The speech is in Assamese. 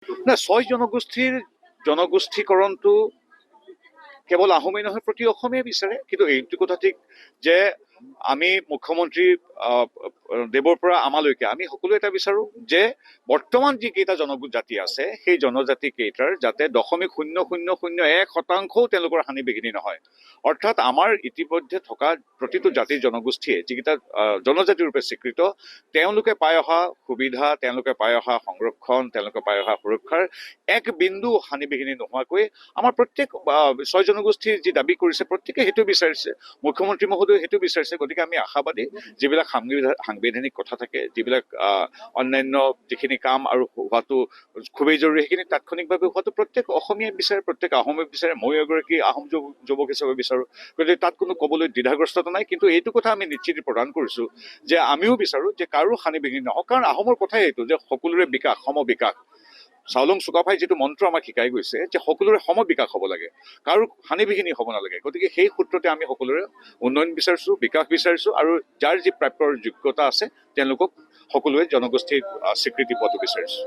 না, ছয় জনগোষ্ঠীকৰণটো কেৱল আহোমেই নহয়, প্ৰতি অসমীয়াই বিচাৰে। কিন্তু এইটো কথা ঠিক যে আমি মুখ্যমন্ত্ৰী দেৱৰ পৰা আমালৈকে আমি সকলোৱে এটা বিচাৰো যে বৰ্তমান যিকেইটা জনজাতি আছে সেই জনজাতি কেইটাৰ যাতে 0.0001% তেওঁলোকৰ হানি বিঘিনি নহয়। অৰ্থাৎ আমাৰ ইতিমধ্যে থকা প্ৰতিটো জাতি জনগোষ্ঠীয়ে যিকেইটা জনজাতি ৰূপে স্বীকৃত, তেওঁলোকে পাই অহা সুবিধা, তেওঁলোকে পাই অহা সংৰক্ষণ, তেওঁলোকে পাই অহা সুৰক্ষাৰ এক বিন্দু হানি বিঘিনি নোহোৱাকৈ আমাৰ প্ৰত্যেক ছয় জনগোষ্ঠীৰ যি দাবী কৰিছে প্ৰত্যেকে সেইটো বিচাৰিছে, মুখ্যমন্ত্ৰী মহোদয়ে সেইটো বিচাৰিছে। গতিকে আমি আশাবাদী যিবিলাক সাংবিধানিক কথা থাকে, যিবিলাক অন্যান্য যিখিনি কাম আৰু হোৱাটো খুবেই জৰুৰী, সেইখিনি তাৎক্ষণিকভাৱে হোৱাটো প্ৰত্যেক অসমীয়াই বিচাৰে, প্ৰত্যেক আহোমে বিচাৰে। মই এগৰাকী আহোম যুৱক হিচাপে বিচাৰো। গতিকে তাত কোনো ক'বলৈ দ্বিধাগ্ৰস্ততা নাই। কিন্তু এইটো কথা আমি নিশ্চিতি প্ৰদান কৰিছো যে আমিও বিচাৰো যে কাৰো হানি বিঘিনি নহওক। কাৰণ আহোমৰ কথাই এইটো যে সকলোৰে বিকাশ, সমবিকাশ। চাওলুং চুকাফাই যিটো মন্ত্ৰ আমাক শিকাই গৈছে যে সকলোৰে সমবিকাশ হ'ব লাগে, কাৰো হানি বিঘিনি হ'ব নালাগে। গতিকে সেই সূত্ৰতে আমি সকলোৰে উন্নয়ন বিচাৰিছো, বিকাশ বিচাৰিছো, আৰু যাৰ যি প্ৰাপ্যৰ যোগ্যতা আছে তেওঁলোকক সকলোৱে জনগোষ্ঠীৰ স্বীকৃতি পোৱাটো বিচাৰিছো।